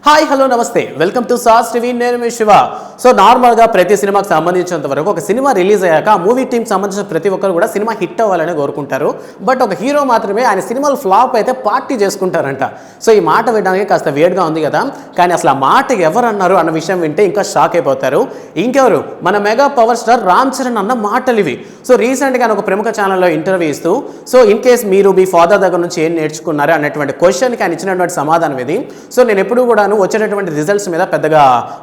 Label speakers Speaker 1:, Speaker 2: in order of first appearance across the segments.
Speaker 1: Hi hello నమస్తే welcome to sauce TV నేను మీ Shiva. So నార్మల్గా ప్రతి సినిమాకి సంబంధించినంత వరకు ఒక సినిమా రిలీజ్ అయ్యాక ఆ మూవీ టీంకి సంబంధించిన ప్రతి ఒక్కరు కూడా సినిమా హిట్ అవ్వాలని కోరుకుంటారు. బట్ ఒక హీరో మాత్రమే ఆయన సినిమాలు ఫ్లాప్ అయితే పార్టీ చేసుకుంటారంట. సో ఈ మాట వినడానికి కాస్త వేడిగా ఉంది కదా, కానీ అసలు ఆ మాట ఎవరు అన్నారు అన్న విషయం వింటే ఇంకా షాక్ అయిపోతారు. ఇంకెవరు, మన mega power star Ram Charan అన్న మాటలు ఇవి. సో రీసెంట్గా ఒక ప్రముఖ ఛానల్లో ఇంటర్వ్యూ ఇస్తూ సో ఇన్ కేస్ మీరు మీ ఫాదర్ దగ్గర నుంచి ఏం నేర్చుకున్నారు అన్నటువంటి క్వశ్చన్కి ఆయన ఇచ్చినటువంటి సమాధానం ఇది. సో నేను ఎప్పుడు కూడా వచ్చేటటువంటి రిజల్ట్స్ మీద పెద్దగా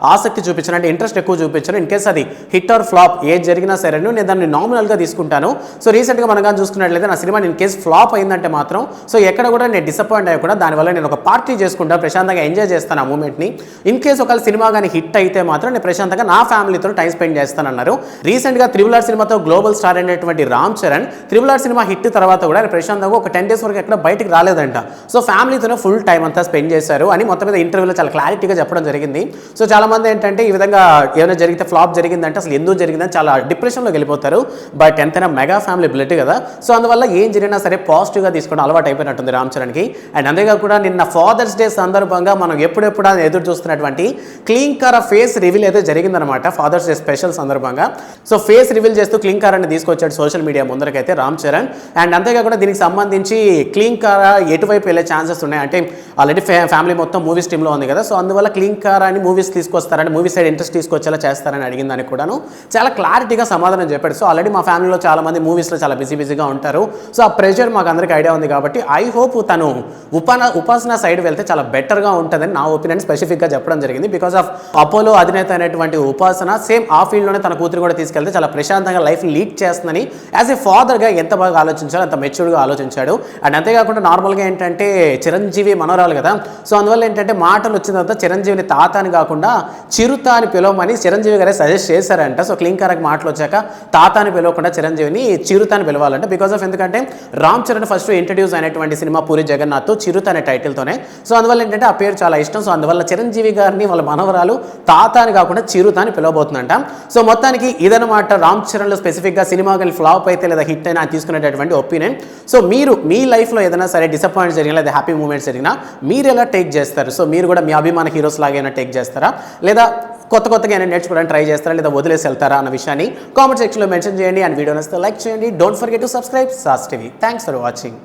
Speaker 1: ఆసక్తి చూపించాను, అంటే ఇంట్రెస్ట్ ఎక్కువ చూపించాను. ఇన్ కేస్ అది హిట్ ఆర్ ఫ్లాప్ ఏది జరిగినా సరే నేను దాన్ని నామినల్గా తీసుకుంటాను. సో రీసెంట్గా మనం కానీ చూసుకున్నట్లయితే నా సినిమా ఇన్ కేస్ ఫ్లాప్ అయిందంటే మాత్రం సో ఎక్కడ కూడా నేను డిసప్పాయింట్ అయ్యకుండా దానివల్ల నేను ఒక పార్టీ చేసుకుంటాను, ప్రశాంతంగా ఎంజాయ్ చేస్తాను ఆ మూమెంట్ని. ఇన్ కేస్ ఒకవేళ సినిమా కానీ హిట్ అయితే మాత్రం నేను ప్రశాంతంగా నా ఫ్యామిలీతో టైం స్పెండ్ చేస్తానన్నారు. రీసెంట్గా త్రిబుల్ సినిమాతో గ్లోబల్ స్టార్ అయినటువంటి Ram Charan triple cinema hit తర్వాత కూడా ఆయన ప్రశాంతంగా ఒక 10 days వరకు ఎక్కడ బయటికి రాలేదంట. సో ఫ్యామిలీతోనే ఫుల్ టైం అంతా స్పెండ్ చేశారు అని మొత్తం మీద ఇంటర్వ్యూలో చాలా క్లారిటీగా చెప్పడం జరిగింది. సో చాలామంది ఏంటంటే ఈ విధంగా ఏమైనా జరిగితే ఫ్లాప్ జరిగిందంటే అసలు ఎందుకు జరిగిందని చాలా డిప్రెషన్లోకి వెళ్ళిపోతారు. బట్ ఎంతైనా మెగా ఫ్యామిలీ బ్లడ్ కదా, సో అందువల్ల ఏం జరిగినా సరే పాజిటివ్గా తీసుకోవడం అలవాటు అయిపోయినట్టుంది రామ్ చరణ్కి. అండ్ అంతేకాకుండా నిన్న ఫాదర్స్ డే సందర్భంగా మనం ఎప్పుడెప్పుడు ఎదురు చూస్తున్నటువంటి క్లీంకార ఫేస్ రివీల్ అయితే జరిగిందనమాట ఫాదర్స్ డే స్పెషల్ సందర్భంగా. సో ఫేస్ రివీల్ చేస్తూ క్లీంకారాన్ని తీసుకొచ్చాడు సోషల్ మీడియా ముందరకైతే రామ్ చరణ్. అండ్ అంతేకాకుండా దీనికి సంబంధించి క్లీంకార ఎటువైపు వెళ్ళే ఛాన్సెస్ ఉన్నాయి అంటే ఆల్రెడీ ఫ్యామిలీ మొత్తం మూవీస్ టీంలో ఉంది కదా, సో అందువల్ల క్లీంకార అని మూవీస్ తీసుకొస్తారని మూవీ సైడ్ ఇంట్రెస్ట్ తీసుకొచ్చేలా చేస్తారని అడిగిన దానికి కూడాను చాలా క్లారిటీగా సమాధానం చెప్పాడు. సో ఆల్రెడీ మా ఫ్యామిలీలో చాలా మంది మూవీస్లో చాలా బిజీగా ఉంటారు. సో ఆ ప్రెషర్ మాకు అందరికీ ఐడియా ఉంది కాబట్టి ఐ హోప్ తను ఉపాసన సైడ్ వెళ్తే చాలా బెటర్గా ఉంటుందని నా ఒపీనియన్ స్పెసిఫిక్గా చెప్పడం జరిగింది. బికాస్ ఆఫ్ అపోలో అధినేత అయినటువంటి ఉపాసన సేమ్ ఆ ఫీల్డ్లోనే తన కూతురు కూడా తీసుకెళ్తే చాలా ప్రశాంతంగా లైఫ్ లీడ్ చేస్తుందని యాజ్ ఏ ఫాదర్గా ఎంత బాగా ఆలోచించాడు, అంత మెచ్యూర్డ్గా ఆలోచించాడు. అండ్ అంతేకాకుండా నార్మల్గా ఏంటంటే చిరంజీవి మనోరాలు కదా, సో అందువల్ల ఏంటంటే మాటలు వచ్చిన తర్వాత చిరంజీవిని తాత అని కాకుండా చిరుత అని పిలవమని చిరంజీవి గారే సజెస్ట్ చేశారంట. సో క్లీంకారకి మాటలు వచ్చాక తాత అని పిలవకుండా చిరంజీవిని చిరుత అని పిలవాలంట. బికాస్ ఆఫ్ ఎందుకంటే రామ్ చరణ్ ఫస్ట్ ఇంట్రడ్యూస్ అయినటువంటి సినిమా పూరి జగన్నాథ్ చిరుత అనే టైటిల్తోనే. సో అందువల్ల ఏంటంటే ఆ పేరు చాలా ఇష్టం. సో అందువల్ల చిరంజీవి గారిని వాళ్ళ మనవరాలు తాత అని కాకుండా చిరుత అని పిలవబోతుందంట. సో మొత్తానికి ఇదనమాట రామ్ చరణ్లో స్పెసిఫిక్గా సినిమా కానీ ఫ్లాప్ అయితే లేదా హిట్ అయినా తీసుకునేటటువంటి ఒపీనియన్. సో మీరు మీ లైఫ్లో ఏదైనా సరే డిసప్పాయింట్ జరిగినా లేదా హ్యాపీ మూమెంట్స్ జరిగినా మీరు ఎలా టేక్ చేస్తారు? సో మీరు కూడా మీ అభిమాన హీరోస్ లాగైనా టేక్ చేస్తారా, లేదా కొత్తగా ఏమైనా నేర్చుకోవడానికి ట్రై చేస్తారా, లేదా వదిలేసి వెళ్తారా అన్న విషయాన్ని కామెంట్ సెక్షన్లో మెన్షన్ చేయండి. అండ్ వీడియో నచ్చితే లైక్ చేయండి. Don't forget to subscribe sauce TV. Thanks for watching.